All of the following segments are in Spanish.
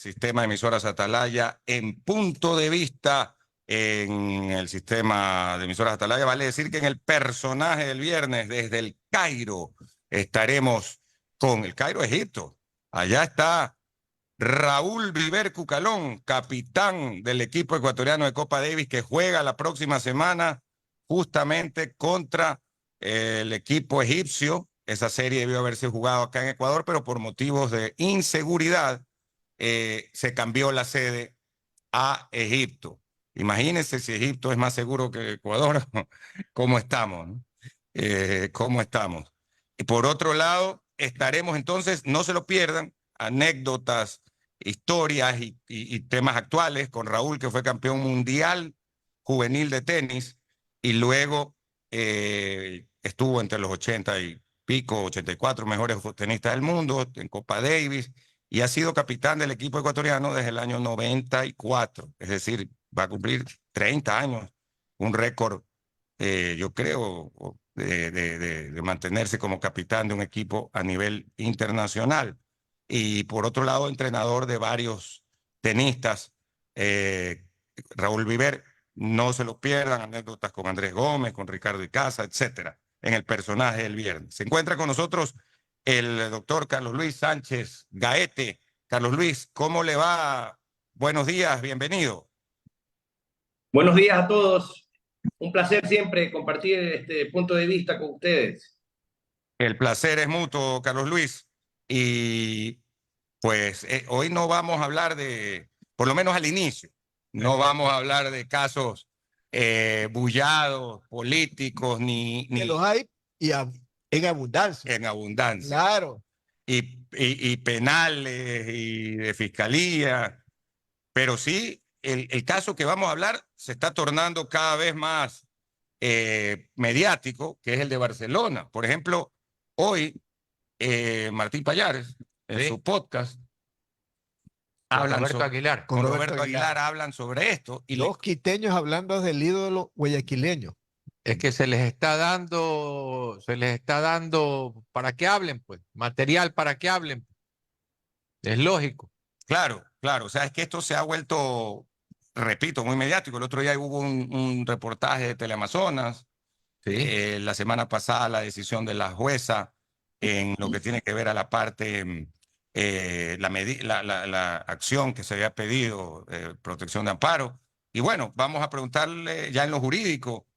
sistema de emisoras Atalaya en Punto de Vista en el sistema de emisoras Atalaya. Vale decir que en el personaje del viernes, desde el Cairo, estaremos con el Cairo, Egipto. Allá está Raúl Viver Cucalón, capitán del equipo ecuatoriano de Copa Davis, que juega la próxima semana justamente contra el equipo egipcio. Esa serie debió haberse jugado acá en Ecuador, pero por motivos de inseguridad se cambió la sede a Egipto. Imagínense si Egipto es más seguro que Ecuador, ¿cómo estamos? ¿No? ¿Cómo estamos? Y por otro lado, estaremos entonces, no se lo pierdan, anécdotas, historias y temas actuales con Raúl, que fue campeón mundial juvenil de tenis y luego estuvo entre los 80 y pico, 84 mejores tenistas del mundo en Copa Davis y ha sido capitán del equipo ecuatoriano desde el año 94, es decir, va a cumplir 30 años, un récord, yo creo, de mantenerse como capitán de un equipo a nivel internacional. Y por otro lado, entrenador de varios tenistas, Raúl Viver, no se lo pierdan, anécdotas con Andrés Gómez, con Ricardo Icaza, etcétera, en el personaje del viernes. Se encuentra con nosotros el doctor Carlos Luis Sánchez Gaete. Carlos Luis, ¿cómo le va? Buenos días, bienvenido. Buenos días a todos. Un placer siempre compartir este punto de vista con ustedes. El placer es mutuo, Carlos Luis. Y pues hoy no vamos a hablar de, por lo menos al inicio, no vamos a hablar de casos bullados, políticos, que los hay en abundancia. En abundancia. Claro. Y penales y de fiscalía. Pero sí, el caso que vamos a hablar se está tornando cada vez más mediático, que es el de Barcelona. Por ejemplo, hoy Martín Pallares, en su podcast, con Roberto Aguilar hablan sobre esto. Y los quiteños hablando del ídolo guayaquileño. Es que se les está dando para que hablen, pues, material para que hablen. Es lógico. Claro, claro. O sea, es que esto se ha vuelto, repito, muy mediático. El otro día hubo un reportaje de Teleamazonas. Sí. La semana pasada la decisión de la jueza en lo que tiene que ver a la parte, la acción que se había pedido, protección de amparo. Y bueno, vamos a preguntarle ya en lo jurídico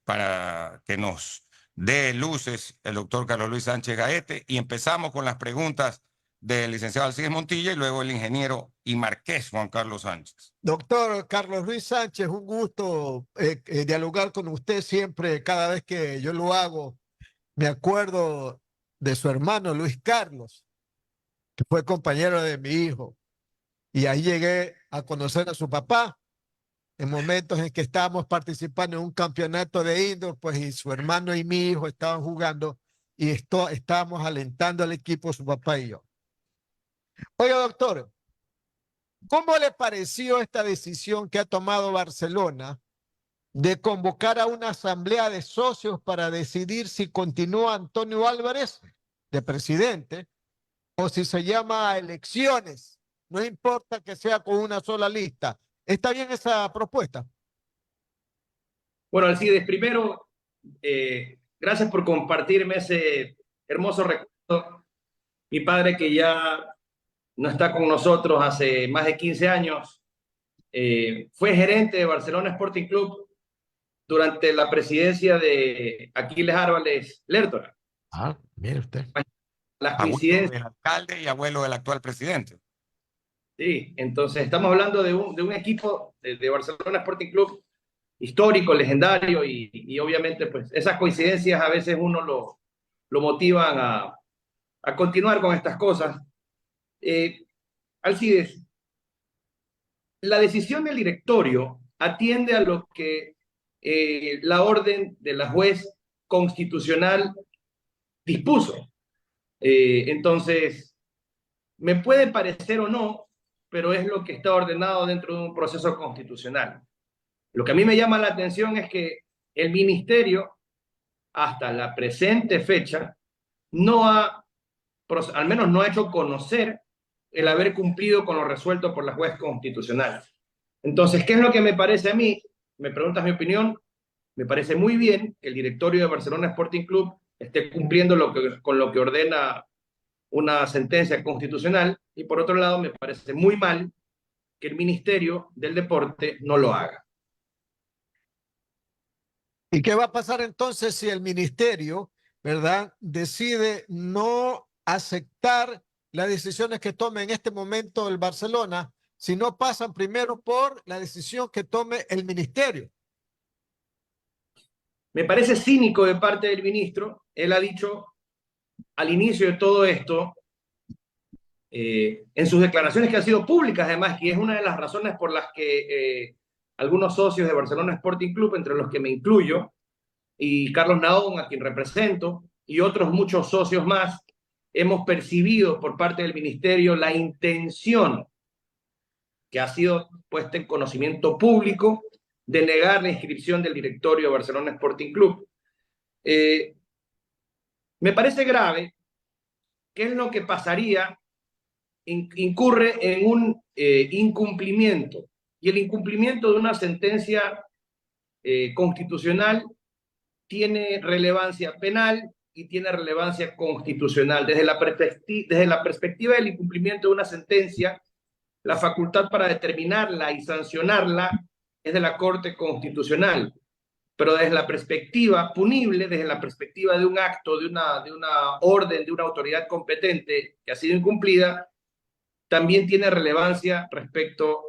para que nos dé luces el doctor Carlos Luis Sánchez Gaete. Y empezamos con las preguntas del licenciado Alcides Montilla y luego el ingeniero y marqués Juan Carlos Sánchez. Doctor Carlos Luis Sánchez, un gusto dialogar con usted siempre. Cada vez que yo lo hago, me acuerdo de su hermano Luis Carlos, que fue compañero de mi hijo. Y ahí llegué a conocer a su papá en momentos en que estábamos participando en un campeonato de indoor, pues y su hermano y mi hijo estaban jugando y estábamos alentando al equipo, su papá y yo. Oiga, doctor, ¿cómo le pareció esta decisión que ha tomado Barcelona de convocar a una asamblea de socios para decidir si continúa Antonio Álvarez de presidente o si se llama a elecciones? No importa que sea con una sola lista. ¿Está bien esa propuesta? Bueno, Alcides, primero, gracias por compartirme ese hermoso recuerdo. Mi padre, que ya no está con nosotros hace más de 15 años, fue gerente de Barcelona Sporting Club durante la presidencia de Aquiles Árboles Lertora. Ah, mire usted. Las coincidencias. Abuelo del alcalde y abuelo del actual presidente. Sí, entonces estamos hablando de un equipo de Barcelona Sporting Club histórico, legendario y obviamente pues esas coincidencias a veces uno lo motivan a continuar con estas cosas. Alcides, la decisión del directorio atiende a lo que la orden de la juez constitucional dispuso. Entonces, me puede parecer o no, pero es lo que está ordenado dentro de un proceso constitucional. Lo que a mí me llama la atención es que el ministerio, hasta la presente fecha, al menos no ha hecho conocer el haber cumplido con lo resuelto por la juez constitucional. Entonces, ¿qué es lo que me parece a mí? Me preguntas mi opinión. Me parece muy bien que el directorio de Barcelona Sporting Club esté cumpliendo con lo que ordena una sentencia constitucional, y por otro lado me parece muy mal que el Ministerio del Deporte no lo haga. ¿Y qué va a pasar entonces si el ministerio, ¿verdad?, decide no aceptar las decisiones que tome en este momento el Barcelona, si no pasan primero por la decisión que tome el ministerio? Me parece cínico de parte del ministro. Él ha dicho al inicio de todo esto, en sus declaraciones que han sido públicas además, que es una de las razones por las que algunos socios de Barcelona Sporting Club, entre los que me incluyo, y Carlos Naón, a quien represento, y otros muchos socios más, hemos percibido por parte del ministerio la intención que ha sido puesta en conocimiento público de negar la inscripción del directorio de Barcelona Sporting Club. Me parece grave. ¿Qué es lo que pasaría? Incurre en un incumplimiento, y el incumplimiento de una sentencia constitucional tiene relevancia penal y tiene relevancia constitucional. Desde la perspectiva del incumplimiento de una sentencia, la facultad para determinarla y sancionarla es de la Corte Constitucional, pero desde la perspectiva punible, desde la perspectiva de un acto, de una orden, de una autoridad competente que ha sido incumplida, también tiene relevancia respecto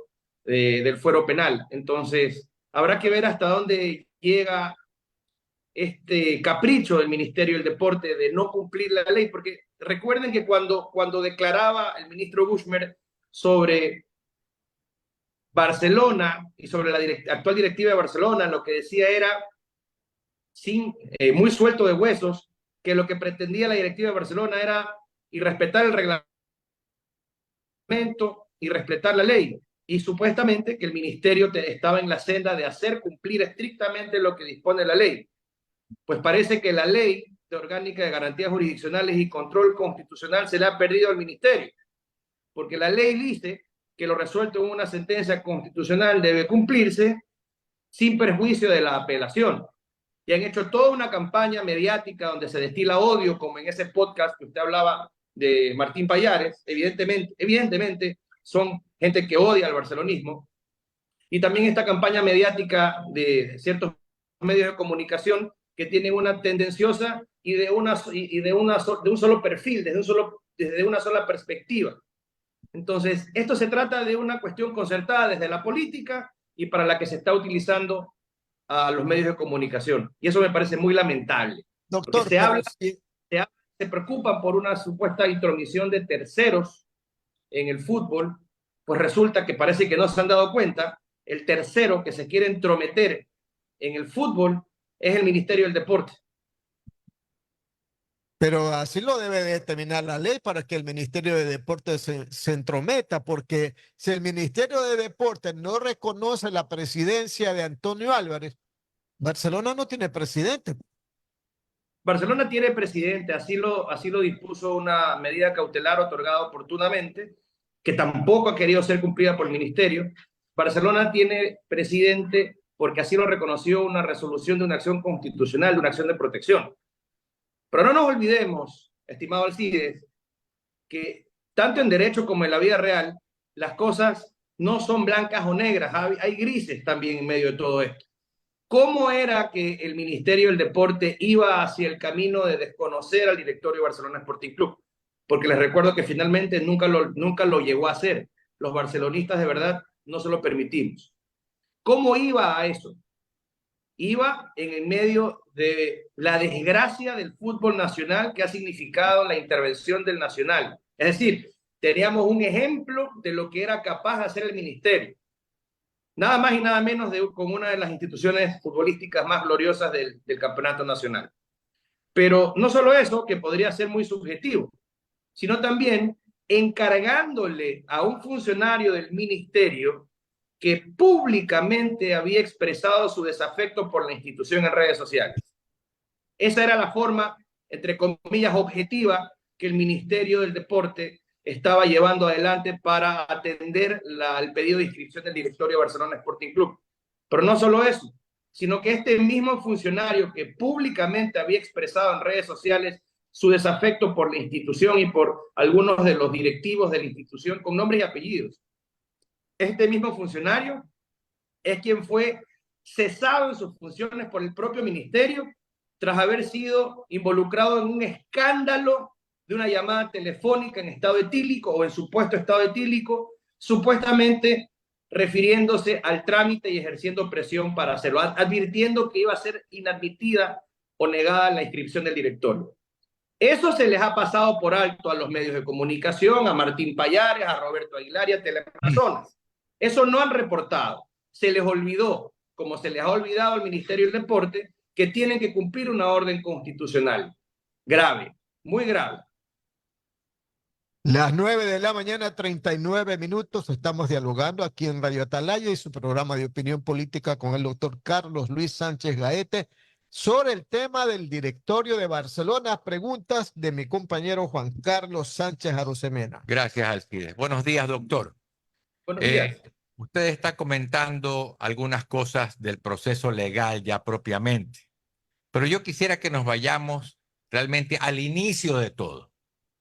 del fuero penal. Entonces, habrá que ver hasta dónde llega este capricho del Ministerio del Deporte de no cumplir la ley, porque recuerden que cuando declaraba el ministro Buchmer sobre Barcelona y sobre la actual directiva de Barcelona, lo que decía era, muy suelto de huesos, que lo que pretendía la directiva de Barcelona era respetar el reglamento y respetar la ley, y supuestamente que el ministerio estaba en la senda de hacer cumplir estrictamente lo que dispone la ley. Pues parece que la ley de orgánica de garantías jurisdiccionales y control constitucional se le ha perdido al ministerio, porque la ley dice que lo resuelto en una sentencia constitucional debe cumplirse sin perjuicio de la apelación. Y han hecho toda una campaña mediática donde se destila odio, como en ese podcast que usted hablaba de Martín Pallares. Evidentemente son gente que odia al barcelonismo. Y también esta campaña mediática de ciertos medios de comunicación que tienen una tendenciosa y de un solo perfil, desde una sola perspectiva. Entonces, esto se trata de una cuestión concertada desde la política y para la que se está utilizando a los medios de comunicación. Y eso me parece muy lamentable. Doctor, se preocupan por una supuesta intromisión de terceros en el fútbol, pues resulta que parece que no se han dado cuenta. El tercero que se quiere entrometer en el fútbol es el Ministerio del Deporte. pero así lo debe determinar la ley para que el Ministerio de Deportes se entrometa, porque si el Ministerio de Deportes no reconoce la presidencia de Antonio Álvarez, Barcelona no tiene presidente. Barcelona tiene presidente, así lo dispuso una medida cautelar otorgada oportunamente, que tampoco ha querido ser cumplida por el ministerio. Barcelona tiene presidente porque así lo reconoció una resolución de una acción constitucional, de una acción de protección. Pero no nos olvidemos, estimado Alcides, que tanto en derecho como en la vida real, las cosas no son blancas o negras, hay grises también en medio de todo esto. ¿Cómo era que el Ministerio del Deporte iba hacia el camino de desconocer al directorio de Barcelona Sporting Club? Porque les recuerdo que finalmente nunca lo llegó a hacer. Los barcelonistas de verdad no se lo permitimos. ¿Cómo iba a eso? Iba en el medio de la desgracia del fútbol nacional que ha significado la intervención del Nacional. Es decir, teníamos un ejemplo de lo que era capaz de hacer el ministerio. Nada más y nada menos con una de las instituciones futbolísticas más gloriosas del campeonato nacional. Pero no solo eso, que podría ser muy subjetivo, sino también encargándole a un funcionario del ministerio que públicamente había expresado su desafecto por la institución en redes sociales. Esa era la forma, entre comillas, objetiva que el Ministerio del Deporte estaba llevando adelante para atender el pedido de inscripción del directorio de Barcelona Sporting Club. Pero no solo eso, sino que este mismo funcionario que públicamente había expresado en redes sociales su desafecto por la institución y por algunos de los directivos de la institución con nombres y apellidos, este mismo funcionario es quien fue cesado en sus funciones por el propio ministerio tras haber sido involucrado en un escándalo de una llamada telefónica en estado etílico o en supuesto estado etílico, supuestamente refiriéndose al trámite y ejerciendo presión para hacerlo, advirtiendo que iba a ser inadmitida o negada la inscripción del directorio. Eso se les ha pasado por alto a los medios de comunicación, a Martín Payares, a Roberto Aguilar y a Teleamazonas. Eso no han reportado. Se les olvidó, como se les ha olvidado al Ministerio del Deporte, que tienen que cumplir una orden constitucional. Grave, muy grave. Las 9 de la mañana, 39 minutos. Estamos dialogando aquí en Radio Atalaya y su programa de opinión política con el doctor Carlos Luis Sánchez Gaete sobre el tema del directorio de Barcelona. Preguntas de mi compañero Juan Carlos Sánchez Arosemena. Gracias, Alcides. Buenos días, doctor. Buenos días. Usted está comentando algunas cosas del proceso legal ya propiamente, pero yo quisiera que nos vayamos realmente al inicio de todo,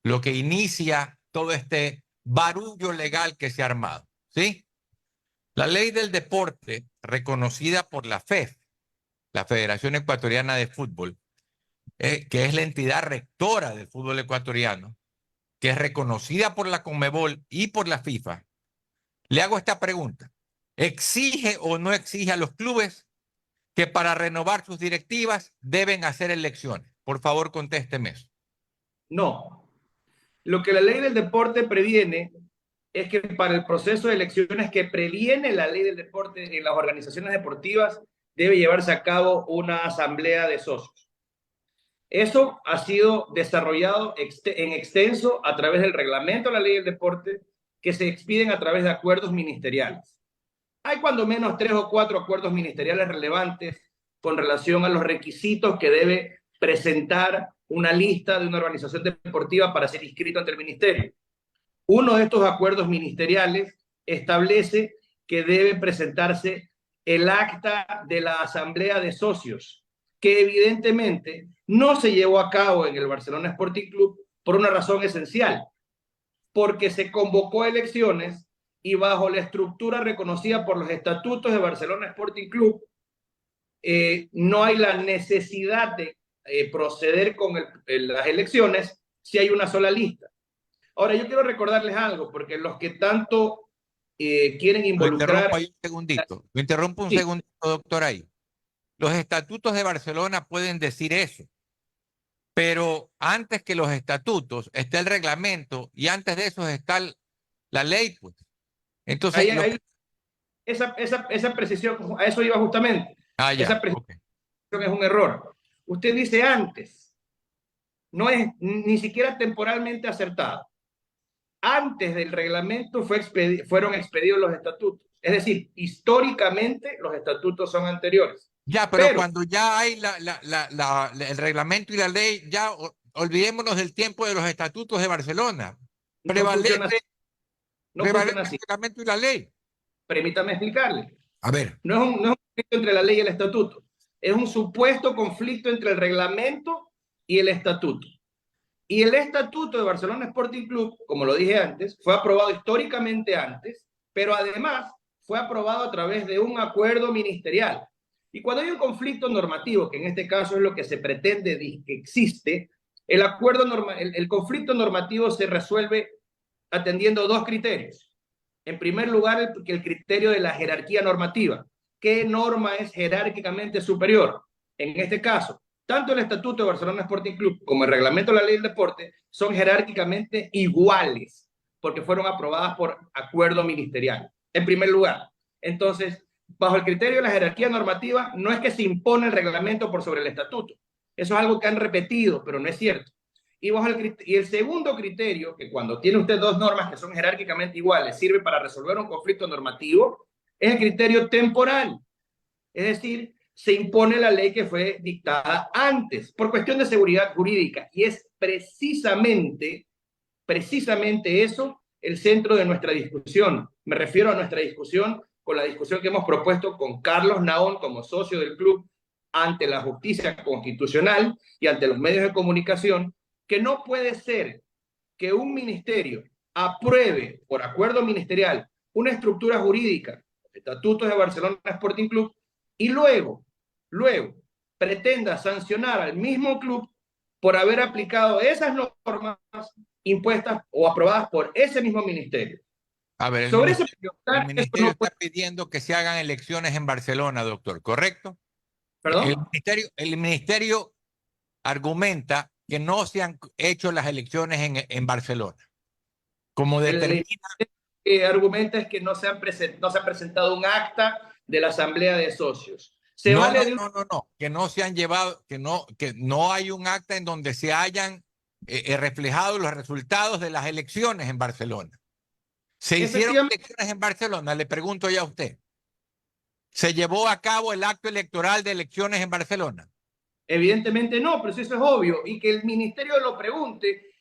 lo que inicia todo este barullo legal que se ha armado, ¿sí? La ley del deporte, reconocida por la FEF, la Federación Ecuatoriana de Fútbol, que es la entidad rectora del fútbol ecuatoriano, que es reconocida por la Conmebol y por la FIFA. Le hago esta pregunta. ¿Exige o no exige a los clubes que para renovar sus directivas deben hacer elecciones? Por favor, contésteme eso. No. Lo que la ley del deporte previene es que para el proceso de elecciones que previene la ley del deporte en las organizaciones deportivas debe llevarse a cabo una asamblea de socios. Eso ha sido desarrollado en extenso a través del reglamento de la ley del deporte que se expiden a través de acuerdos ministeriales. Hay cuando menos 3 o 4 acuerdos ministeriales relevantes con relación a los requisitos que debe presentar una lista de una organización deportiva para ser inscrito ante el ministerio. Uno de estos acuerdos ministeriales establece que debe presentarse el acta de la asamblea de socios, que evidentemente no se llevó a cabo en el Barcelona Sporting Club por una razón esencial, porque se convocó a elecciones y bajo la estructura reconocida por los estatutos de Barcelona Sporting Club, no hay la necesidad de proceder con las elecciones si hay una sola lista. Ahora, yo quiero recordarles algo, porque los que tanto quieren involucrar... Lo interrumpo un segundito, doctor, ahí. Los estatutos de Barcelona pueden decir eso, pero antes que los estatutos está el reglamento y antes de eso está la ley, pues. Entonces, esa precisión, a eso iba justamente. Esa precisión es un error. Usted dice antes, no es ni siquiera temporalmente acertado. Antes del reglamento fueron expedidos los estatutos. Es decir, históricamente los estatutos son anteriores. Ya, pero cuando ya hay el reglamento y la ley, ya olvidémonos del tiempo de los estatutos de Barcelona. Prevalece el reglamento y la ley. Permítame explicarle. A ver. No es un conflicto entre la ley y el estatuto. Es un supuesto conflicto entre el reglamento y el estatuto. Y el estatuto de Barcelona Sporting Club, como lo dije antes, fue aprobado históricamente antes, pero además fue aprobado a través de un acuerdo ministerial. Y cuando hay un conflicto normativo, que en este caso es lo que se pretende que existe, el conflicto normativo se resuelve atendiendo 2 criterios. En primer lugar, el criterio de la jerarquía normativa. ¿Qué norma es jerárquicamente superior? En este caso, tanto el Estatuto de Barcelona Sporting Club como el Reglamento de la Ley del Deporte son jerárquicamente iguales, porque fueron aprobadas por acuerdo ministerial, en primer lugar. Entonces, bajo el criterio de la jerarquía normativa, no es que se impone el reglamento por sobre el estatuto. Eso es algo que han repetido, pero no es cierto. Y el segundo criterio, que cuando tiene usted 2 normas que son jerárquicamente iguales, sirve para resolver un conflicto normativo, es el criterio temporal. Es decir, se impone la ley que fue dictada antes, por cuestión de seguridad jurídica. Y es precisamente precisamente eso el centro de nuestra discusión. Me refiero a nuestra discusión con la discusión que hemos propuesto con Carlos Naón como socio del club ante la justicia constitucional y ante los medios de comunicación, que no puede ser que un ministerio apruebe por acuerdo ministerial una estructura jurídica, estatutos de Barcelona Sporting Club, y luego pretenda sancionar al mismo club por haber aplicado esas normas impuestas o aprobadas por ese mismo ministerio. A ver, Sobre ese el ministerio está pidiendo que se hagan elecciones en Barcelona, doctor, ¿correcto? ¿Perdón? El ministerio argumenta que no se han hecho las elecciones en Barcelona. Como determina... argumenta es que no se ha presentado un acta de la asamblea de socios. No, que no se han llevado, que no hay un acta en donde se hayan reflejado los resultados de las elecciones en Barcelona. ¿Se hicieron elecciones en Barcelona? Le pregunto ya a usted. ¿Se llevó a cabo el acto electoral de elecciones en Barcelona? Evidentemente no, pero eso es obvio. Y que el ministerio lo pregunte,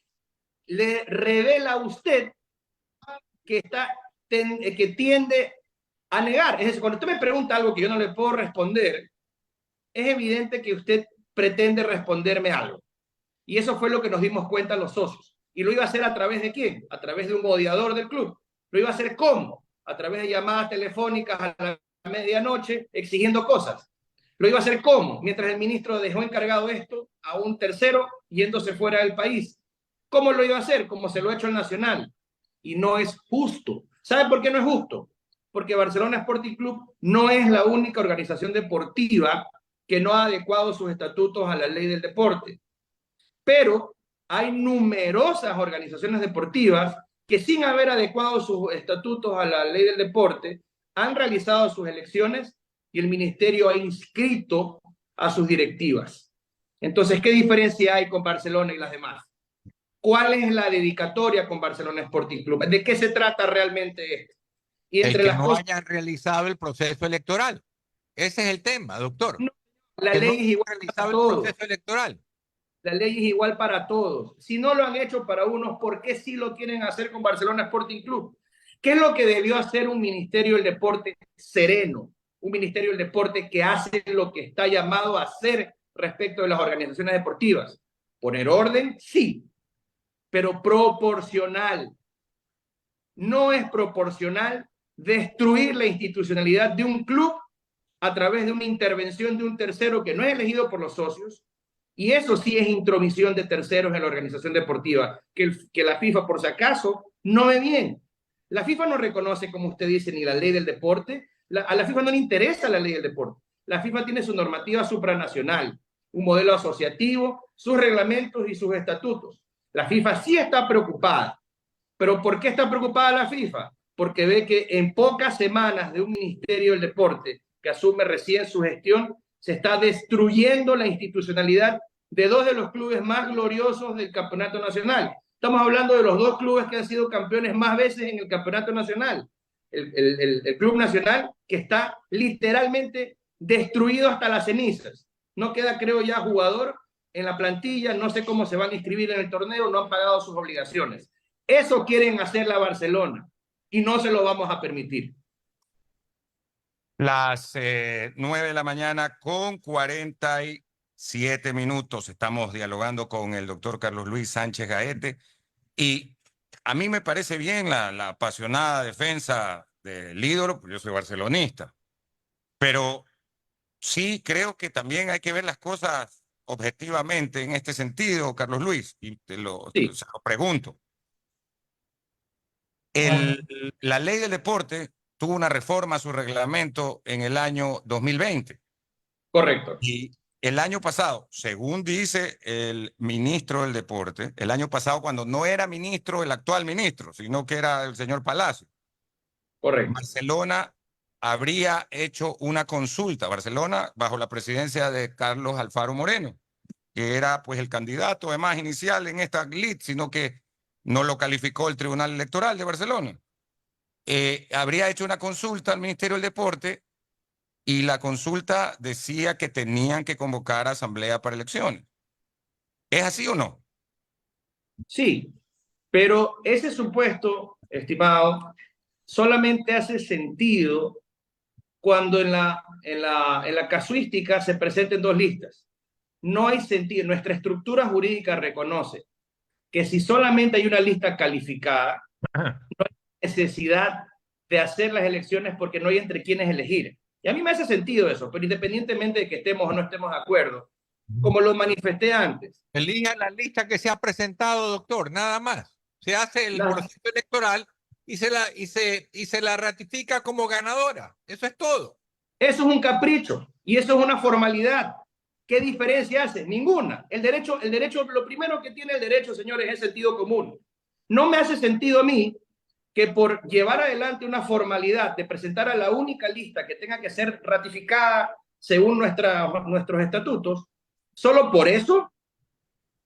le revela a usted que tiende a negar. Es decir, cuando usted me pregunta algo que yo no le puedo responder, es evidente que usted pretende responderme algo. Y eso fue lo que nos dimos cuenta los socios. ¿Y lo iba a hacer a través de quién? A través de un odiador del club. ¿Lo iba a hacer cómo? A través de llamadas telefónicas a la medianoche exigiendo cosas. ¿Lo iba a hacer cómo? Mientras el ministro dejó encargado esto a un tercero yéndose fuera del país. ¿Cómo lo iba a hacer? Como se lo ha hecho el Nacional. Y no es justo. ¿Sabe por qué no es justo? Porque Barcelona Sporting Club no es la única organización deportiva que no ha adecuado sus estatutos a la ley del deporte. Pero hay numerosas organizaciones deportivas que sin haber adecuado sus estatutos a la ley del deporte han realizado sus elecciones y el ministerio ha inscrito a sus directivas. Entonces, ¿qué diferencia hay con Barcelona y las demás? ¿Cuál es la dedicatoria con Barcelona Sporting Club? ¿De qué se trata realmente esto? Y entre el que no hayan realizado el proceso electoral. Ese es el tema, doctor. No, la ley es igual para todos. El proceso electoral. La ley es igual para todos. Si no lo han hecho para unos, ¿por qué sí lo quieren hacer con Barcelona Sporting Club? ¿Qué es lo que debió hacer un Ministerio del Deporte sereno? Un Ministerio del Deporte que hace lo que está llamado a hacer respecto de las organizaciones deportivas. Poner orden, sí, pero proporcional. No es proporcional destruir la institucionalidad de un club a través de una intervención de un tercero que no es elegido por los socios, y eso sí es intromisión de terceros en la organización deportiva, que la FIFA, por si acaso, no ve bien. La FIFA no reconoce, como usted dice, ni la ley del deporte. A la FIFA no le interesa la ley del deporte. La FIFA tiene su normativa supranacional, un modelo asociativo, sus reglamentos y sus estatutos. La FIFA sí está preocupada. ¿Pero por qué está preocupada la FIFA? Porque ve que en pocas semanas de un Ministerio del Deporte que asume recién su gestión, se está destruyendo la institucionalidad de dos de los clubes más gloriosos del campeonato nacional. Estamos hablando de los dos clubes que han sido campeones más veces en el campeonato nacional. El Club Nacional, que está literalmente destruido hasta las cenizas. No queda, creo ya, jugador en la plantilla, no sé cómo se van a inscribir en el torneo, no han pagado sus obligaciones. Eso quieren hacer la Barcelona y no se lo vamos a permitir. Las 9 de la mañana con 47 minutos. Estamos dialogando con el doctor Carlos Luis Sánchez Gaete y a mí me parece bien la apasionada defensa del ídolo, porque yo soy barcelonista, pero sí creo que también hay que ver las cosas objetivamente en este sentido, Carlos Luis, y se lo pregunto. La ley del deporte tuvo una reforma a su reglamento en el año 2020. Correcto. Y el año pasado, según dice el ministro del deporte, el año pasado cuando no era ministro el actual ministro, sino que era el señor Palacio. Correcto. Barcelona habría hecho una consulta, Barcelona bajo la presidencia de Carlos Alfaro Moreno, que era pues el candidato además inicial en esta lid, sino que no lo calificó el Tribunal Electoral de Barcelona. Habría hecho una consulta al Ministerio del Deporte y la consulta decía que tenían que convocar a asamblea para elecciones. ¿Es así o no? Sí, Pero ese supuesto, estimado, solamente hace sentido cuando en la casuística se presenten dos listas. No hay sentido. Nuestra estructura jurídica reconoce que si solamente hay una lista calificada, no hay necesidad de hacer las elecciones porque no hay entre quienes elegir. Y a mí me hace sentido eso, pero independientemente de que estemos o no estemos de acuerdo, como lo manifesté antes. Elija la lista que se ha presentado, doctor, nada más. Se hace el proceso electoral y se la ratifica como ganadora. Eso es todo. Eso es un capricho y eso es una formalidad. ¿Qué diferencia hace? Ninguna. El derecho, lo primero que tiene el derecho, señores, es sentido común. No me hace sentido a mí que por llevar adelante una formalidad de presentar a la única lista que tenga que ser ratificada según nuestros estatutos, solo por eso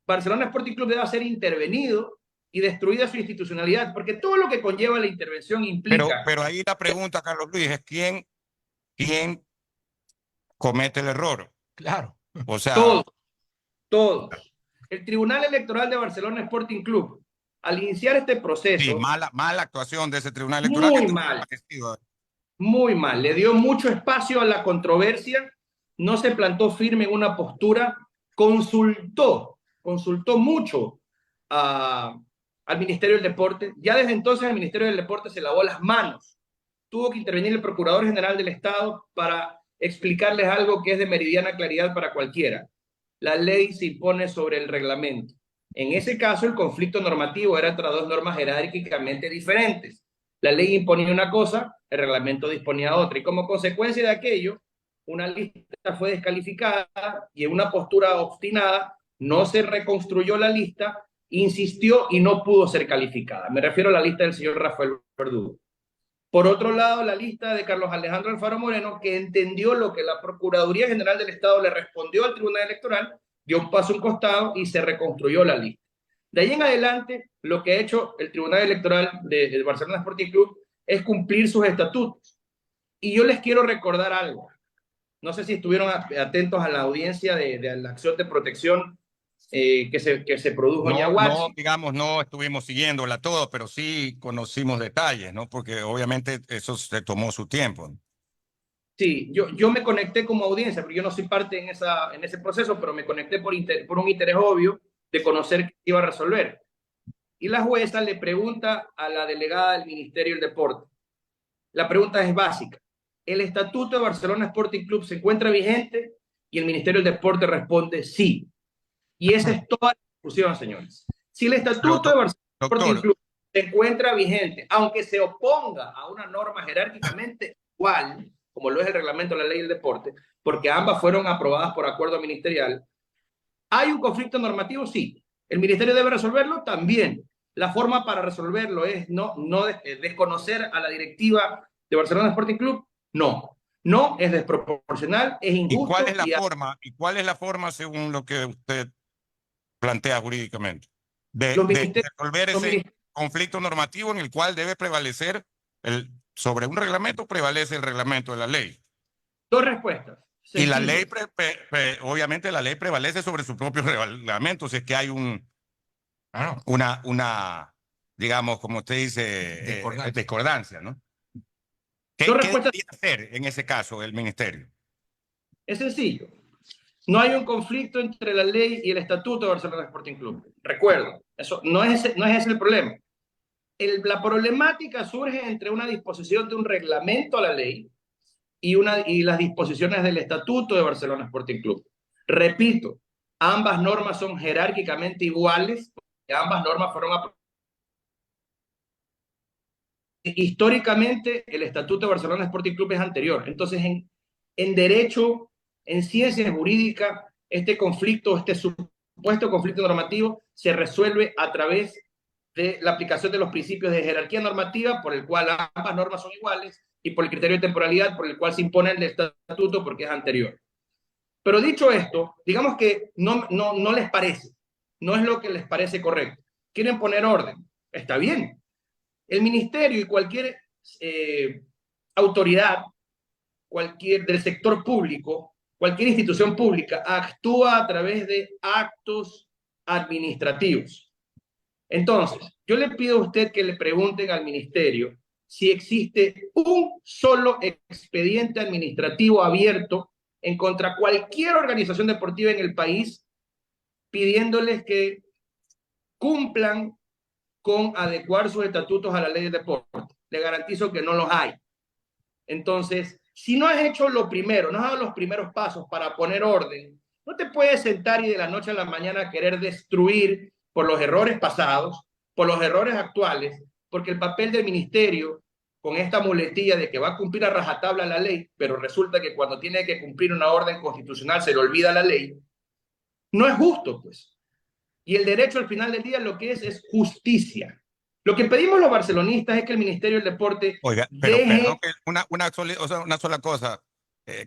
Barcelona Sporting Club debe ser intervenido y destruida su institucionalidad, porque todo lo que conlleva la intervención implica... Pero ahí la pregunta, Carlos Luis, es quién comete el error. Claro. O sea, todos. El Tribunal Electoral de Barcelona Sporting Club, al iniciar este proceso... Sí, mala actuación de ese Tribunal Electoral. Muy mal. Le dio mucho espacio a la controversia, no se plantó firme en una postura, consultó mucho al Ministerio del Deporte. Ya desde entonces el Ministerio del Deporte se lavó las manos. Tuvo que intervenir el Procurador General del Estado para explicarles algo que es de meridiana claridad para cualquiera. La ley se impone sobre el reglamento. En ese caso, el conflicto normativo era entre dos normas jerárquicamente diferentes. La ley imponía una cosa, el reglamento disponía otra. Y como consecuencia de aquello, una lista fue descalificada y en una postura obstinada no se reconstruyó la lista, insistió y no pudo ser calificada. Me refiero a la lista del señor Rafael Verdugo. Por otro lado, la lista de Carlos Alejandro Alfaro Moreno, que entendió lo que la Procuraduría General del Estado le respondió al Tribunal Electoral, dio un paso a un costado y se reconstruyó la lista. De ahí en adelante, lo que ha hecho el Tribunal Electoral de Barcelona Sporting Club es cumplir sus estatutos. Y yo les quiero recordar algo. No sé si estuvieron atentos a la audiencia de la acción de protección que se produjo en Yaguachi. No estuvimos siguiéndola todo, pero sí conocimos detalles, ¿no? Porque obviamente eso se tomó su tiempo. Sí, yo me conecté como audiencia, porque yo no soy parte en ese proceso, pero me conecté por un interés obvio de conocer qué iba a resolver. Y la jueza le pregunta a la delegada del Ministerio del Deporte. La pregunta es básica. ¿El Estatuto de Barcelona Sporting Club se encuentra vigente? Y el Ministerio del Deporte responde sí. Y esa es toda la discusión, señores. Si el Estatuto de Barcelona Sporting Club se encuentra vigente, aunque se oponga a una norma jerárquicamente igual, como lo es el reglamento de la ley del deporte, porque ambas fueron aprobadas por acuerdo ministerial, ¿hay un conflicto normativo? Sí. ¿El ministerio debe resolverlo? También. La forma para resolverlo es no desconocer a la directiva de Barcelona Sporting Club. No es desproporcional, es injusto. ¿Y cuál es la forma según lo que usted plantea jurídicamente de resolver ese conflicto normativo en el cual debe prevalecer sobre un reglamento prevalece el reglamento de la ley? Dos respuestas. Y la ley, obviamente la ley prevalece sobre su propio reglamento, si es que hay una, digamos, como usted dice, discordancia, ¿no? ¿Qué debería hacer en ese caso el ministerio? Es sencillo. No hay un conflicto entre la ley y el estatuto de Barcelona Sporting Club. Recuerdo, eso no es ese el problema. La problemática surge entre una disposición de un reglamento a la ley y las disposiciones del Estatuto de Barcelona Sporting Club. Repito, ambas normas son jerárquicamente iguales, ambas normas fueron aprobadas. Históricamente, el Estatuto de Barcelona Sporting Club es anterior. Entonces, en derecho, en ciencia jurídica, este supuesto conflicto normativo se resuelve a través de la aplicación de los principios de jerarquía normativa, por el cual ambas normas son iguales, y por el criterio de temporalidad, por el cual se impone el estatuto porque es anterior. Pero dicho esto, digamos que no les parece, no es lo que les parece correcto. Quieren poner orden, está bien. El ministerio y cualquier autoridad, del sector público, cualquier institución pública, actúa a través de actos administrativos. Entonces, yo le pido a usted que le pregunten al ministerio si existe un solo expediente administrativo abierto en contra cualquier organización deportiva en el país pidiéndoles que cumplan con adecuar sus estatutos a la ley de deporte. Le garantizo que no los hay. Entonces, si no has hecho lo primero, no has dado los primeros pasos para poner orden, no te puedes sentar y de la noche a la mañana querer destruir por los errores pasados, por los errores actuales, porque el papel del ministerio, con esta muletilla de que va a cumplir a rajatabla la ley, pero resulta que cuando tiene que cumplir una orden constitucional se le olvida la ley, no es justo, pues. Y el derecho al final del día lo que es justicia. Lo que pedimos los barcelonistas es que el Ministerio del Deporte Oiga, pero deje... perdón, que una sola cosa,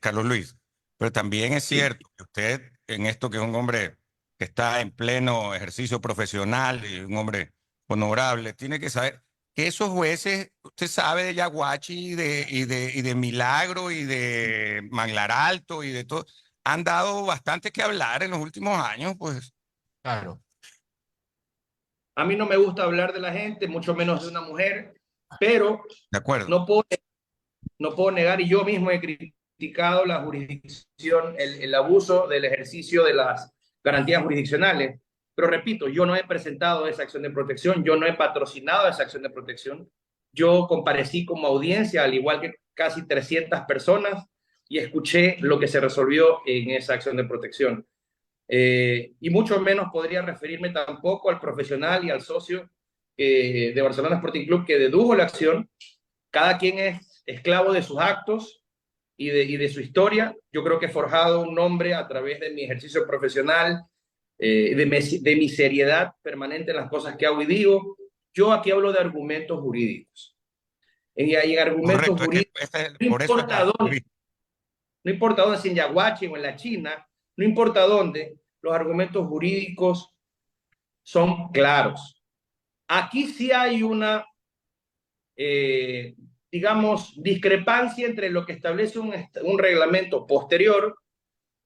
Carlos Luis, pero también es cierto que usted, en esto que es un hombre que está en pleno ejercicio profesional y un hombre honorable, tiene que saber que esos jueces, usted sabe de Yaguachi y de Milagro y de Manglar Alto y de todo, han dado bastante que hablar en los últimos años, pues. Claro. A mí no me gusta hablar de la gente, mucho menos de una mujer, pero De acuerdo. no puedo negar, y yo mismo he criticado la jurisdicción, el abuso del ejercicio de las garantías jurisdiccionales. Pero repito, yo no he presentado esa acción de protección, yo no he patrocinado esa acción de protección. Yo comparecí como audiencia, al igual que casi 300 personas, y escuché lo que se resolvió en esa acción de protección. Y mucho menos podría referirme tampoco al profesional y al socio de Barcelona Sporting Club que dedujo la acción. Cada quien es esclavo de sus actos y de su historia. Yo creo que he forjado un nombre a través de mi ejercicio profesional, de mi seriedad permanente en las cosas que hago y digo. Yo aquí hablo de argumentos jurídicos. Y hay argumentos Correcto, jurídicos, por eso es la no importa dónde, si en Yaguachi o en la China, no importa dónde, los argumentos jurídicos son claros. Aquí sí hay una, digamos, discrepancia entre lo que establece un reglamento posterior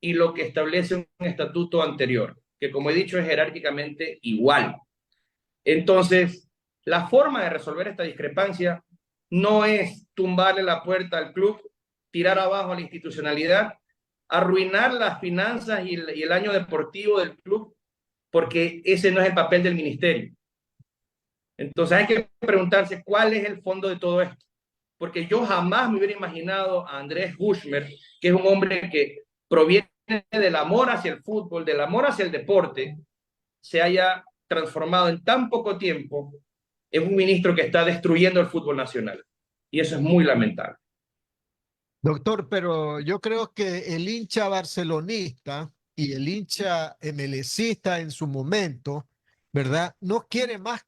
y lo que establece un estatuto anterior, que como he dicho es jerárquicamente igual. Entonces, la forma de resolver esta discrepancia no es tumbarle la puerta al club, tirar abajo a la institucionalidad, arruinar las finanzas y el año deportivo del club, porque ese no es el papel del ministerio. Entonces hay que preguntarse cuál es el fondo de todo esto, porque yo jamás me hubiera imaginado a Andrés Hushmer, que es un hombre que proviene del amor hacia el fútbol, del amor hacia el deporte, se haya transformado en tan poco tiempo en un ministro que está destruyendo el fútbol nacional. Y eso es muy lamentable. Doctor, pero yo creo que el hincha barcelonista y el hincha MLCista en su momento, ¿verdad? No quiere más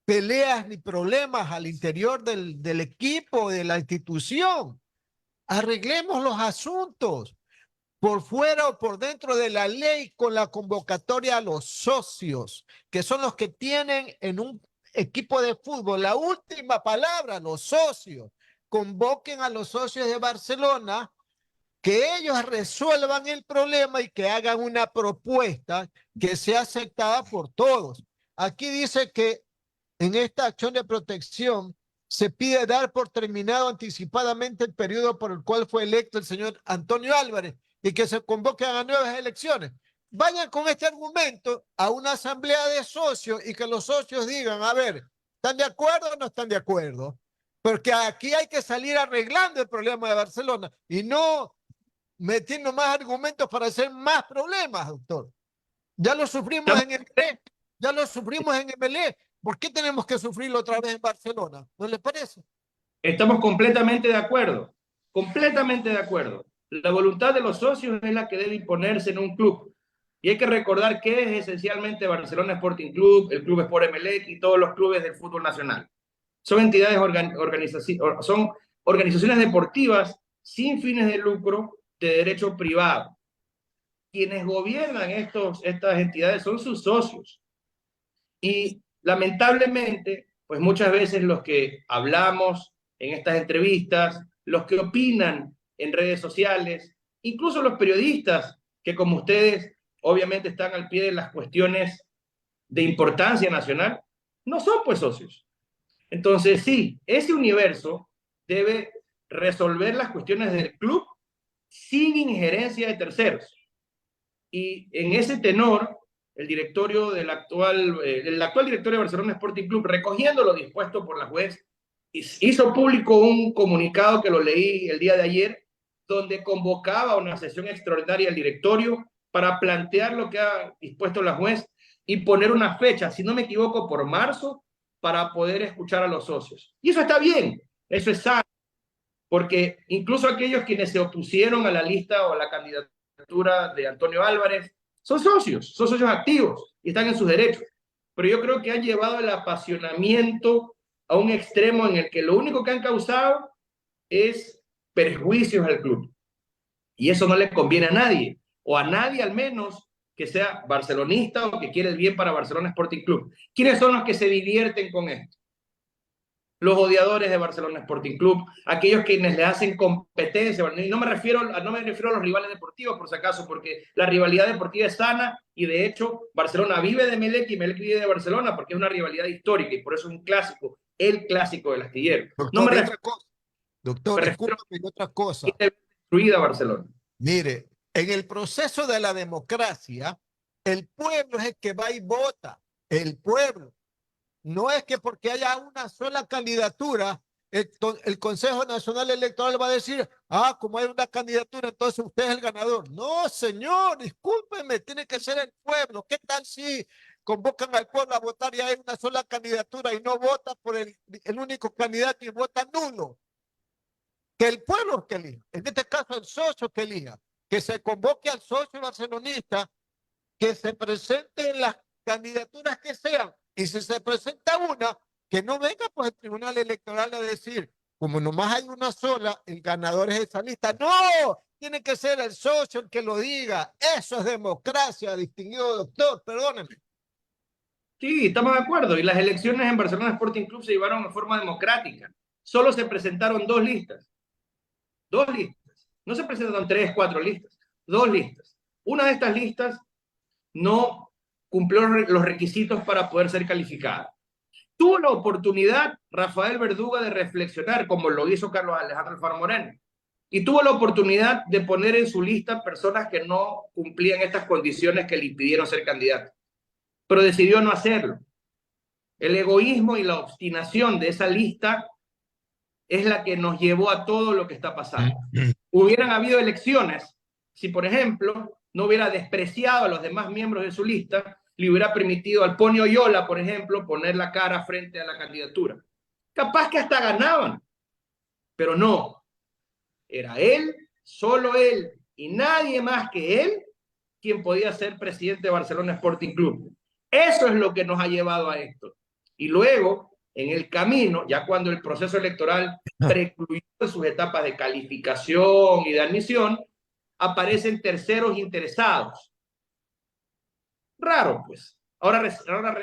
peleas ni problemas al interior del equipo, de la institución. Arreglemos los asuntos por fuera o por dentro de la ley con la convocatoria a los socios, que son los que tienen en un equipo de fútbol la última palabra, los socios. Convoquen a los socios de Barcelona, que ellos resuelvan el problema y que hagan una propuesta que sea aceptada por todos. Aquí dice que en esta acción de protección se pide dar por terminado anticipadamente el periodo por el cual fue electo el señor Antonio Álvarez y que se convoquen a nuevas elecciones. Vayan con este argumento a una asamblea de socios y que los socios digan, a ver, ¿están de acuerdo o no están de acuerdo? Porque aquí hay que salir arreglando el problema de Barcelona y no metiendo más argumentos para hacer más problemas, doctor. Ya lo sufrimos en MLE, ya lo sufrimos en MLE. ¿Por qué tenemos que sufrirlo otra vez en Barcelona? ¿No les parece? Estamos completamente de acuerdo, completamente de acuerdo. La voluntad de los socios es la que debe imponerse en un club. Y hay que recordar que es esencialmente Barcelona Sporting Club, el Club Sport Emelec y todos los clubes del fútbol nacional. Son entidades, son organizaciones deportivas sin fines de lucro de derecho privado. Quienes gobiernan estas entidades son sus socios. Y lamentablemente, pues muchas veces los que hablamos en estas entrevistas, los que opinan en redes sociales, incluso los periodistas que como ustedes obviamente están al pie de las cuestiones de importancia nacional, no son pues socios. Entonces, sí, ese universo debe resolver las cuestiones del club sin injerencia de terceros. Y en ese tenor, el actual directorio de Barcelona Sporting Club, recogiendo lo dispuesto por la juez, hizo público un comunicado que lo leí el día de ayer, donde convocaba una sesión extraordinaria del directorio para plantear lo que ha dispuesto la juez y poner una fecha, si no me equivoco, por marzo, para poder escuchar a los socios. Y eso está bien, eso es sano, porque incluso aquellos quienes se opusieron a la lista o a la candidatura de Antonio Álvarez son socios activos y están en sus derechos. Pero yo creo que han llevado el apasionamiento a un extremo en el que lo único que han causado es perjuicios al club. Y eso no le conviene a nadie, o a nadie al menos que sea barcelonista o que quiere el bien para Barcelona Sporting Club. ¿Quiénes son los que se divierten con esto? Los odiadores de Barcelona Sporting Club, aquellos quienes le hacen competencia, y no me refiero a los rivales deportivos, por si acaso, porque la rivalidad deportiva es sana, y de hecho Barcelona vive de Melec y Melec vive de Barcelona, porque es una rivalidad histórica, y por eso es un clásico, el clásico del astillero. Doctor, no me refiero, doctor, escúchame otra cosa. Destruida Barcelona. Mire, en el proceso de la democracia, el pueblo es el que va y vota, el pueblo. No es que porque haya una sola candidatura, el Consejo Nacional Electoral va a decir, como hay una candidatura, entonces usted es el ganador. No, señor, discúlpeme, tiene que ser el pueblo. ¿Qué tal si convocan al pueblo a votar y hay una sola candidatura y no vota por el único candidato y vota nulo? Que el pueblo que elija, en este caso el socio que elija, que se convoque al socio barcelonista, que se presente en las candidaturas que sean, y si se presenta una, que no venga pues el Tribunal Electoral a decir, como nomás hay una sola, el ganador es esa lista. No, tiene que ser el socio el que lo diga. Eso es democracia, distinguido doctor, perdónenme. Sí, estamos de acuerdo. Y las elecciones en Barcelona Sporting Club se llevaron de forma democrática. Solo se presentaron dos listas. Dos listas. No se presentaron 3, 4 listas. Dos listas. Una de estas listas no cumplió los requisitos para poder ser calificada. Tuvo la oportunidad Rafael Verduga de reflexionar, como lo hizo Carlos Alejandro Alfaro Moreno, y tuvo la oportunidad de poner en su lista personas que no cumplían estas condiciones que le impidieron ser candidato, pero decidió no hacerlo. El egoísmo y la obstinación de esa lista es la que nos llevó a todo lo que está pasando. Hubieran habido elecciones si, por ejemplo, no hubiera despreciado a los demás miembros de su lista, le hubiera permitido al Pony Oyola, por ejemplo, poner la cara frente a la candidatura. Capaz que hasta ganaban, pero no. Era él, solo él, y nadie más que él, quien podía ser presidente de Barcelona Sporting Club. Eso es lo que nos ha llevado a esto. Y luego, en el camino, ya cuando el proceso electoral precluyó sus etapas de calificación y de admisión, aparecen terceros interesados. Raro, pues. Ahora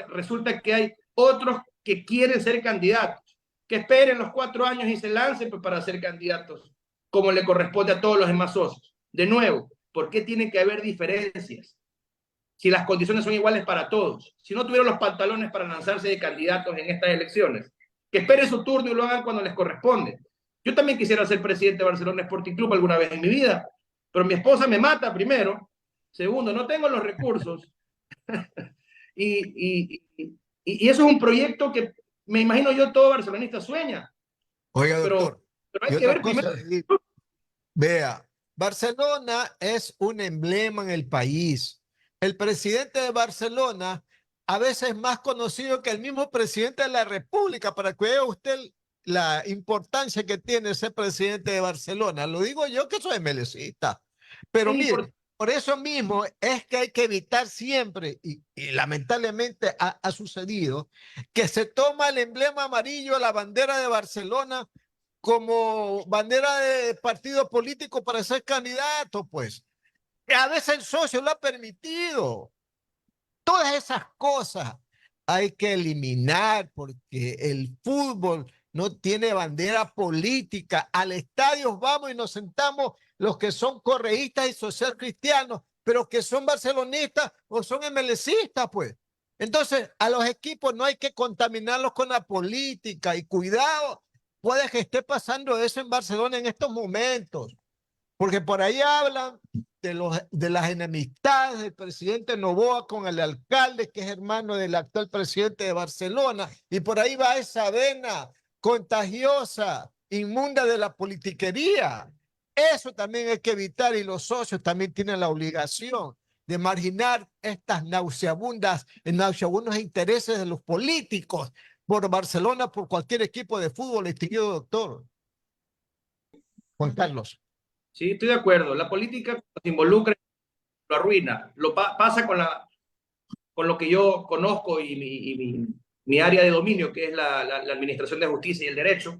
resulta que hay otros que quieren ser candidatos, que esperen los 4 años y se lancen pues, para ser candidatos, como le corresponde a todos los demás socios. De nuevo, ¿por qué tiene que haber diferencias? Si las condiciones son iguales para todos. Si no tuvieron los pantalones para lanzarse de candidatos en estas elecciones, que esperen su turno y lo hagan cuando les corresponde. Yo también quisiera ser presidente de Barcelona Sporting Club alguna vez en mi vida, pero mi esposa me mata primero. Segundo, no tengo los recursos. y eso es un proyecto que me imagino yo todo barcelonista sueña. Oiga, doctor, pero hay que ver primero. Vea, Barcelona es un emblema en el país. El presidente de Barcelona a veces es más conocido que el mismo presidente de la República, para que vea usted la importancia que tiene ser presidente de Barcelona. Lo digo yo que soy melecista. Pero sí, mire, por eso mismo es que hay que evitar siempre, y lamentablemente ha sucedido, que se toma el emblema amarillo, la bandera de Barcelona, como bandera de partido político para ser candidato, pues. A veces el socio lo ha permitido. Todas esas cosas hay que eliminar porque el fútbol no tiene bandera política. Al estadio vamos y nos sentamos los que son correístas y social cristianos, pero que son barcelonistas o son MLCistas, pues. Entonces, a los equipos no hay que contaminarlos con la política y cuidado, puede que esté pasando eso en Barcelona en estos momentos, porque por ahí hablan de las enemistades del presidente Noboa con el alcalde, que es hermano del actual presidente de Barcelona, y por ahí va esa vena contagiosa, inmunda de la politiquería. Eso también hay que evitar y los socios también tienen la obligación de marginar estas nauseabundos intereses de los políticos por Barcelona, por cualquier equipo de fútbol, distinguido doctor Juan Carlos. Sí, estoy de acuerdo. La política se involucra, lo arruina. Pasa con lo que yo conozco y mi área de dominio, que es la administración de justicia y el derecho.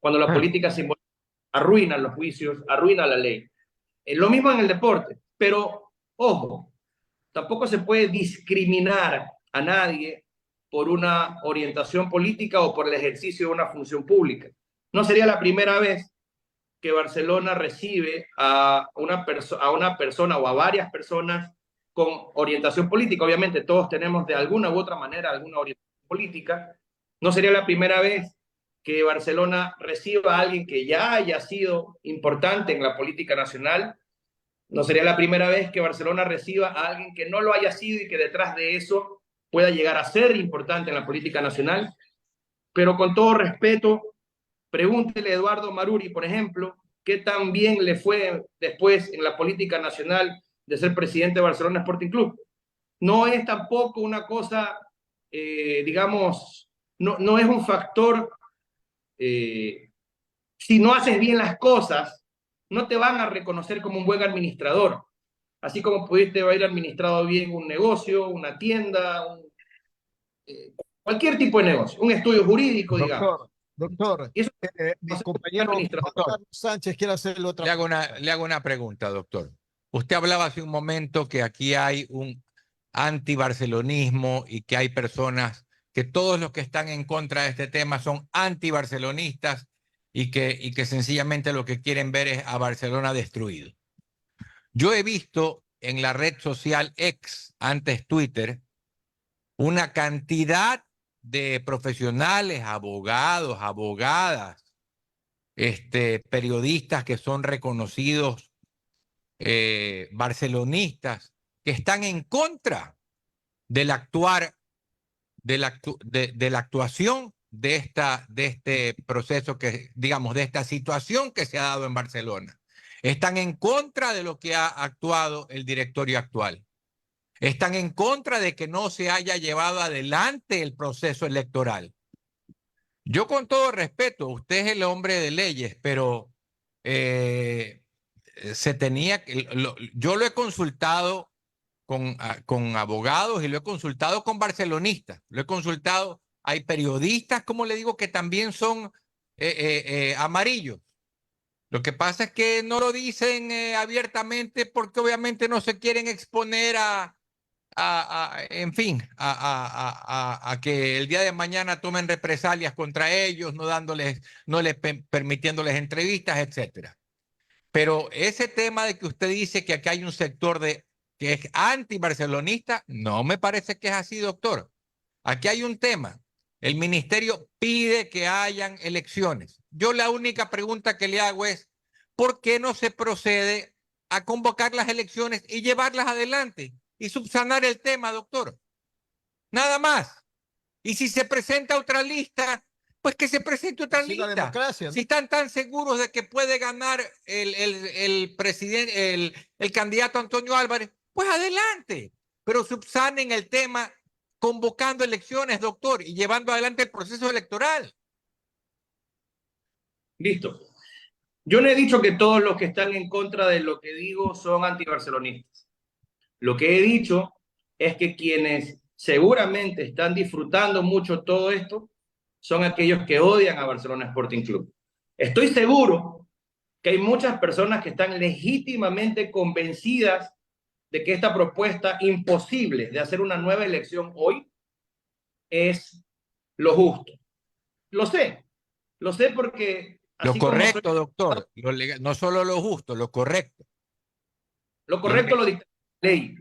Cuando la política se involucra, arruina los juicios, arruina la ley. Lo mismo en el deporte, pero ojo, tampoco se puede discriminar a nadie por una orientación política o por el ejercicio de una función pública. No sería la primera vez que Barcelona recibe a una persona o a varias personas con orientación política. Obviamente todos tenemos de alguna u otra manera alguna orientación política. No sería la primera vez que Barcelona reciba a alguien que ya haya sido importante en la política nacional. No sería la primera vez que Barcelona reciba a alguien que no lo haya sido y que detrás de eso pueda llegar a ser importante en la política nacional. Pero con todo respeto, pregúntele a Eduardo Maruri, por ejemplo, qué tan bien le fue después en la política nacional de ser presidente de Barcelona Sporting Club. No es tampoco una cosa, digamos, no es un factor, si no haces bien las cosas, no te van a reconocer como un buen administrador. Así como pudiste haber administrado bien un negocio, una tienda, cualquier tipo de negocio, un estudio jurídico, digamos. Doctor, Y eso mi compañero Carlos Sánchez quiere hacerle otra pregunta. Le hago una pregunta, doctor. Usted hablaba hace un momento que aquí hay un antibarcelonismo y que hay personas, que todos los que están en contra de este tema son antibarcelonistas y que sencillamente lo que quieren ver es a Barcelona destruido. Yo he visto en la red social X, antes Twitter, una cantidad de profesionales, abogados, abogadas, periodistas que son reconocidos barcelonistas, que están en contra del actuar, de la actuación de este proceso que, digamos, de esta situación que se ha dado en Barcelona. Están en contra de lo que ha actuado el directorio actual. Están en contra de que no se haya llevado adelante el proceso electoral. Yo, con todo respeto, usted es el hombre de leyes, pero yo lo he consultado con abogados y lo he consultado con barcelonistas, lo he consultado, hay periodistas, como le digo, que también son amarillos. Lo que pasa es que no lo dicen abiertamente porque obviamente no se quieren exponer en fin, a que el día de mañana tomen represalias contra ellos, no les permitiéndoles entrevistas, etcétera. Pero ese tema de que usted dice que aquí hay un sector que es anti-barcelonista, no me parece que es así, doctor. Aquí hay un tema. El ministerio pide que hayan elecciones. Yo la única pregunta que le hago es, ¿por qué no se procede a convocar las elecciones y llevarlas adelante y subsanar el tema, doctor? Nada más. Y si se presenta otra lista, pues que se presente otra lista. Democracia, ¿no? Si están tan seguros de que puede ganar el candidato Antonio Álvarez, pues adelante. Pero subsanen el tema convocando elecciones, doctor, y llevando adelante el proceso electoral. Listo. Yo no he dicho que todos los que están en contra de lo que digo son antibarcelonistas. Lo que he dicho es que quienes seguramente están disfrutando mucho todo esto son aquellos que odian a Barcelona Sporting Club. Estoy seguro que hay muchas personas que están legítimamente convencidas de que esta propuesta imposible de hacer una nueva elección hoy es lo justo. Lo sé porque... Lo correcto, doctor, no solo lo justo, lo correcto. Lo correcto lo dicta la ley,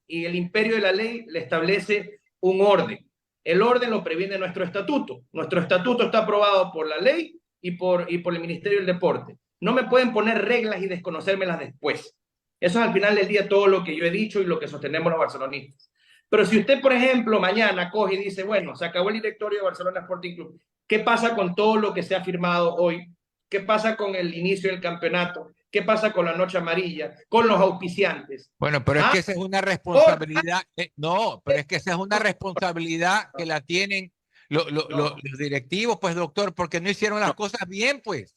y el imperio de la ley le establece un orden. El orden lo previene nuestro estatuto. Nuestro estatuto está aprobado por la ley y por el Ministerio del Deporte. No me pueden poner reglas y desconocérmelas después. Eso es al final del día todo lo que yo he dicho y lo que sostenemos los barcelonistas. Pero si usted, por ejemplo, mañana coge y dice, bueno, se acabó el directorio de Barcelona Sporting Club, ¿qué pasa con todo lo que se ha firmado hoy? ¿Qué pasa con el inicio del campeonato? ¿Qué pasa con la noche amarilla? ¿Con los auspiciantes? Bueno, pero es que esa es una responsabilidad, no, pero es que esa es una responsabilidad que la tienen los directivos, pues doctor, porque no hicieron las cosas bien, pues.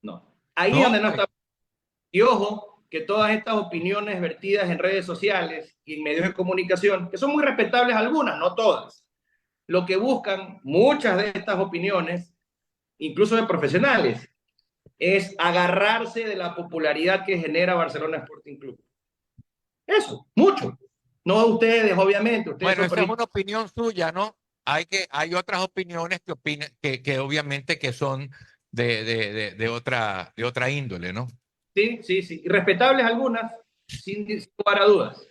No, ahí es donde no está. Y ojo, que todas estas opiniones vertidas en redes sociales y en medios de comunicación, que son muy respetables algunas, no todas, lo que buscan muchas de estas opiniones, incluso de profesionales, es agarrarse de la popularidad que genera Barcelona Sporting Club. Eso, mucho. No ustedes, obviamente. Ustedes bueno, esa es una opinión suya, ¿no? Hay otras opiniones que obviamente que son de otra índole, ¿no? Sí, sí, sí. Respetables algunas, sin lugar a dudas.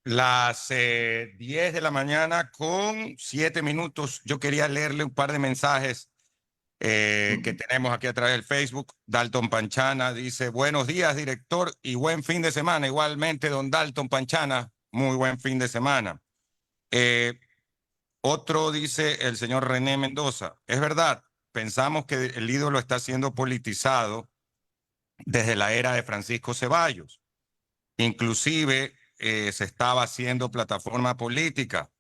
Las 10 de la mañana con 7 minutos. Yo quería leerle un par de mensajes que tenemos aquí a través del Facebook. Dalton Panchana dice, buenos días, director, y buen fin de semana. Igualmente, don Dalton Panchana, muy buen fin de semana. Otro dice el señor René Mendoza, es verdad, pensamos que el ídolo está siendo politizado desde la era de Francisco Ceballos. Inclusive se estaba haciendo plataforma política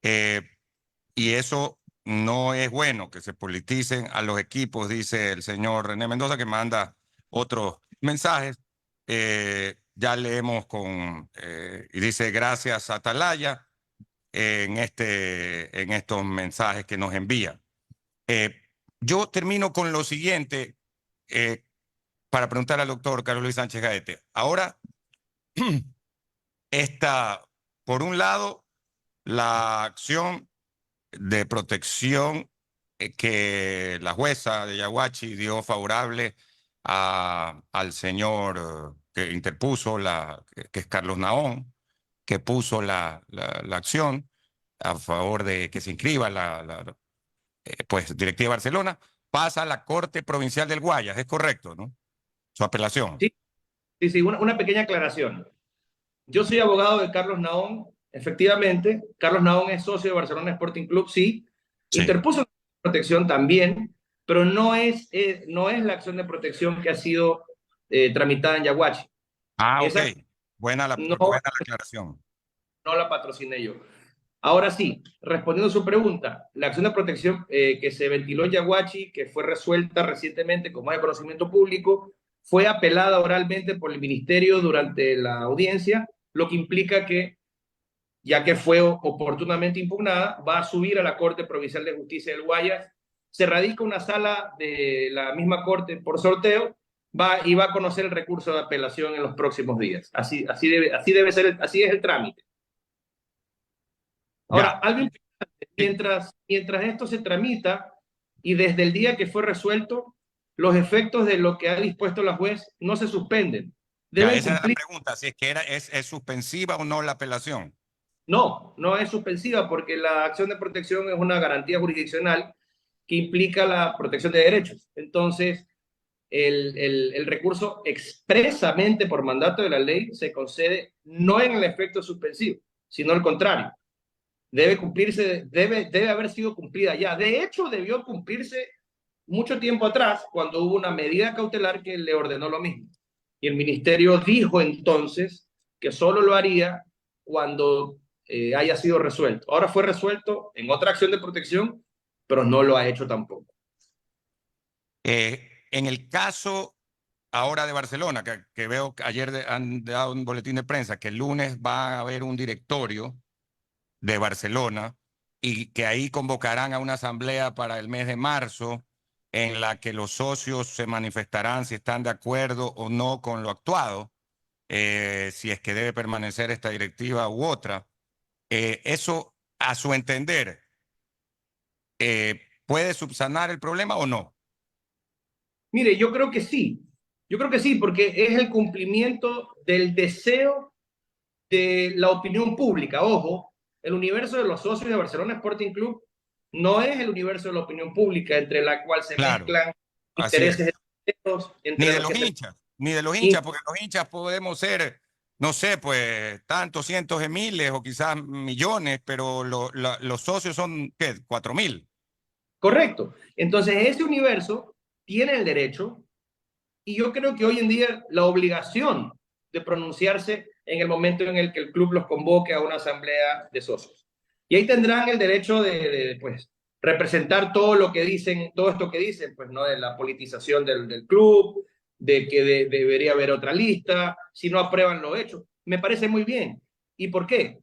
y eso no es bueno, que se politicen a los equipos, dice el señor René Mendoza, que manda otros mensajes. Ya leemos y dice gracias Atalaya en estos mensajes que nos envía. Yo termino con lo siguiente para preguntar al doctor Carlos Luis Sánchez Gaete. Ahora, por un lado, la acción de protección que la jueza de Yaguachi dio favorable al señor que interpuso, que es Carlos Naón, que puso la acción a favor de que se inscriba pues, directiva de Barcelona, pasa a la Corte Provincial del Guayas, es correcto, ¿no? Su apelación. Sí, sí, sí, una pequeña aclaración. Yo soy abogado de Carlos Naón, efectivamente. Carlos Naón es socio de Barcelona Sporting Club, sí. Interpuso la protección también, pero no es la acción de protección que ha sido tramitada en Yaguachi. Ok. Buena la aclaración. No la patrociné yo. Ahora sí, respondiendo a su pregunta, la acción de protección que se ventiló en Yaguachi, que fue resuelta recientemente como es de conocimiento público, fue apelada oralmente por el ministerio durante la audiencia, lo que implica que, ya que fue oportunamente impugnada, va a subir a la Corte Provincial de Justicia del Guayas, se radica una sala de la misma Corte por sorteo, va a conocer el recurso de apelación en los próximos días. Así debe ser, así es el trámite. Ahora, algo importante, mientras esto se tramita y desde el día que fue resuelto, los efectos de lo que ha dispuesto la juez no se suspenden. Esa es la pregunta, si es que es suspensiva o no la apelación. No, no es suspensiva porque la acción de protección es una garantía jurisdiccional que implica la protección de derechos. Entonces, el recurso expresamente por mandato de la ley se concede no en el efecto suspensivo, sino al contrario. Debe cumplirse, debe haber sido cumplida ya. De hecho, debió cumplirse mucho tiempo atrás, cuando hubo una medida cautelar que le ordenó lo mismo. Y el ministerio dijo entonces que solo lo haría cuando haya sido resuelto. Ahora fue resuelto en otra acción de protección, pero no lo ha hecho tampoco. En el caso ahora de Barcelona, que veo que ayer han dado un boletín de prensa, que el lunes va a haber un directorio de Barcelona y que ahí convocarán a una asamblea para el mes de marzo en la que los socios se manifestarán si están de acuerdo o no con lo actuado, si es que debe permanecer esta directiva u otra. Eso, a su entender, ¿puede subsanar el problema o no? Mire, yo creo que sí. Yo creo que sí, porque es el cumplimiento del deseo de la opinión pública. Ojo, El universo de los socios de Barcelona Sporting Club no es el universo de la opinión pública entre la cual se Claro, mezclan así intereses es. externos, Ni entre de los los que se... hinchas, ni de los Y hinchas, porque los hinchas podemos ser, no sé, pues tantos cientos de miles o quizás millones, pero los socios son, ¿qué? 4.000. correcto. Entonces, ese universo tiene el derecho y yo creo que hoy en día la obligación de pronunciarse en el momento en el que el club los convoque a una asamblea de socios. Y ahí tendrán el derecho de pues, representar todo lo que dicen, todo esto que dicen, pues, ¿no? De la politización del club, de que debería haber otra lista, si no aprueban lo hecho. Me parece muy bien. ¿Y por qué?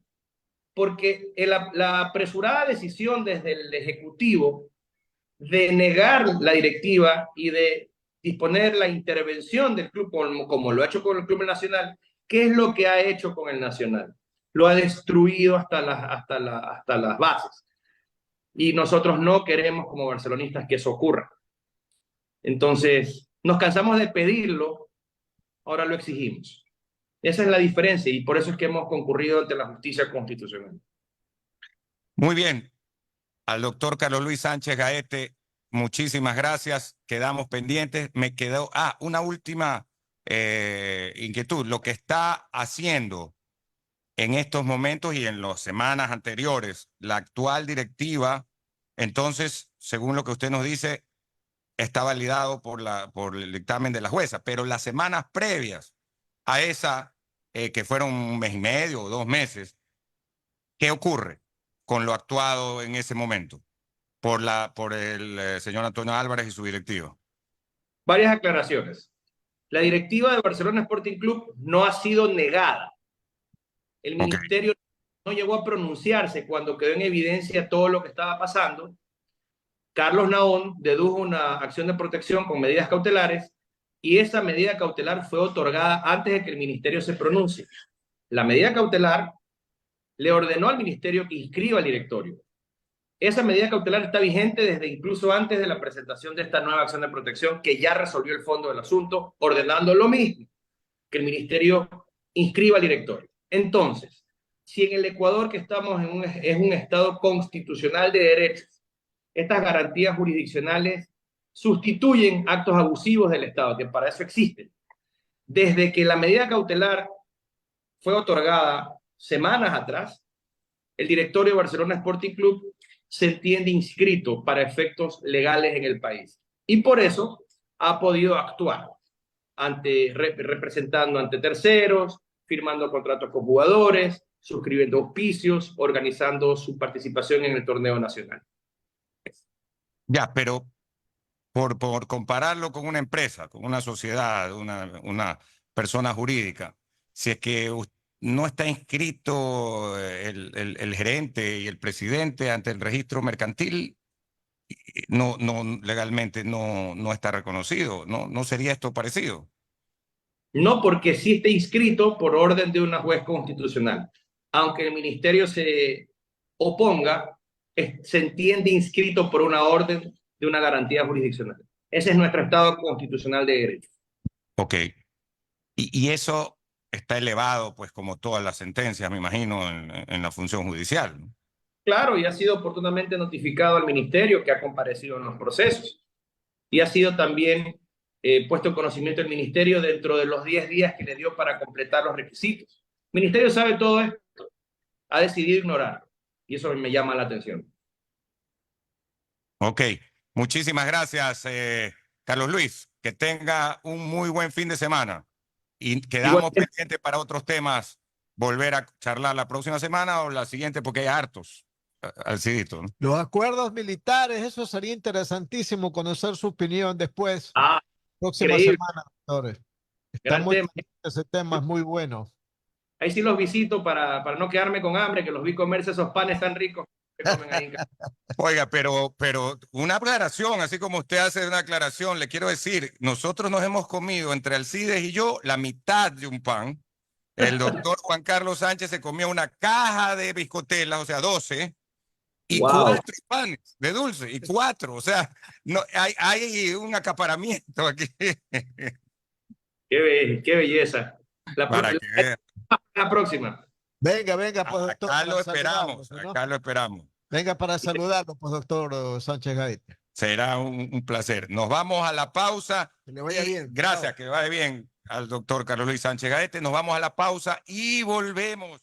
Porque la apresurada decisión desde el Ejecutivo de negar la directiva y de disponer la intervención del club como lo ha hecho con el Club Nacional, ¿qué es lo que ha hecho con el Nacional? Lo ha destruido hasta las bases. Y nosotros no queremos como barcelonistas que eso ocurra. Entonces, nos cansamos de pedirlo, ahora lo exigimos. Esa es la diferencia y por eso es que hemos concurrido ante la justicia constitucional. Muy bien, al doctor Carlos Luis Sánchez Gaete, muchísimas gracias. Quedamos pendientes. Me quedó, una última inquietud. Lo que está haciendo en estos momentos y en las semanas anteriores la actual directiva, entonces, según lo que usted nos dice, está validado por el dictamen de la jueza, pero las semanas previas a esa, que fueron 1 mes y medio o 2 meses, ¿qué ocurre con lo actuado en ese momento por el señor Antonio Álvarez y su directiva? Varias aclaraciones. La directiva de Barcelona Sporting Club no ha sido negada. El Ok. ministerio no llegó a pronunciarse cuando quedó en evidencia todo lo que estaba pasando. Carlos Naón dedujo una acción de protección con medidas cautelares y esa medida cautelar fue otorgada antes de que el ministerio se pronuncie. La medida cautelar le ordenó al ministerio que inscriba al directorio. Esa medida cautelar está vigente desde incluso antes de la presentación de esta nueva acción de protección que ya resolvió el fondo del asunto, ordenando lo mismo, que el ministerio inscriba al directorio. Entonces, si en el Ecuador que estamos es un Estado constitucional de derechos, estas garantías jurisdiccionales sustituyen actos abusivos del Estado, que para eso existen. Desde que la medida cautelar fue otorgada semanas atrás, el directorio de Barcelona Sporting Club se entiende inscrito para efectos legales en el país. Y por eso ha podido actuar representando ante terceros, firmando contratos con jugadores, suscribiendo auspicios, organizando su participación en el torneo nacional. Ya, pero por compararlo con una empresa, con una sociedad, una persona jurídica, si es que no está inscrito el gerente y el presidente ante el registro mercantil, legalmente no está reconocido. ¿No sería esto parecido? No porque sí esté inscrito por orden de una juez constitucional. Aunque el ministerio se oponga, se entiende inscrito por una orden de una garantía jurisdiccional. Ese es nuestro Estado constitucional de derecho. Ok. Y eso está elevado, pues como todas las sentencias, me imagino, en la función judicial, ¿no? Claro, y ha sido oportunamente notificado al ministerio que ha comparecido en los procesos. Y ha sido también puesto en conocimiento del ministerio dentro de los 10 días que le dio para completar los requisitos. El ministerio sabe todo esto, ha decidido ignorarlo. Y eso me llama la atención. Ok, muchísimas gracias, Carlos Luis. Que tenga un muy buen fin de semana. Y quedamos Igualmente, pendientes para otros temas, volver a charlar la próxima semana o la siguiente, porque hay hartos, Alcidito, ¿no? Los acuerdos militares, eso sería interesantísimo conocer su opinión después, próxima increíble, semana, doctores. Está gran muy tema. pendiente ese tema, es muy bueno. Ahí sí los visito para no quedarme con hambre, que los vi comerse esos panes tan ricos que comen ahí en casa. Oiga, pero una aclaración, así como usted hace una aclaración, le quiero decir, nosotros nos hemos comido entre Alcides y yo la mitad de un pan. El doctor Juan Carlos Sánchez se comió una caja de biscotelas, o sea, 12, y Wow, 4 panes de dulce, y 4, o sea, no, hay un acaparamiento aquí. qué belleza. Para que vean. La próxima. Venga, venga, pues, doctor. Acá para lo esperamos, saludarlo, ¿no? acá lo esperamos. Venga para saludarlo, pues, doctor Sánchez Gaete. Será un placer. Nos vamos a la pausa. Que le vaya y bien. gracias, Chao. que vaya bien al doctor Carlos Luis Sánchez Gaete. Nos vamos a la pausa y volvemos.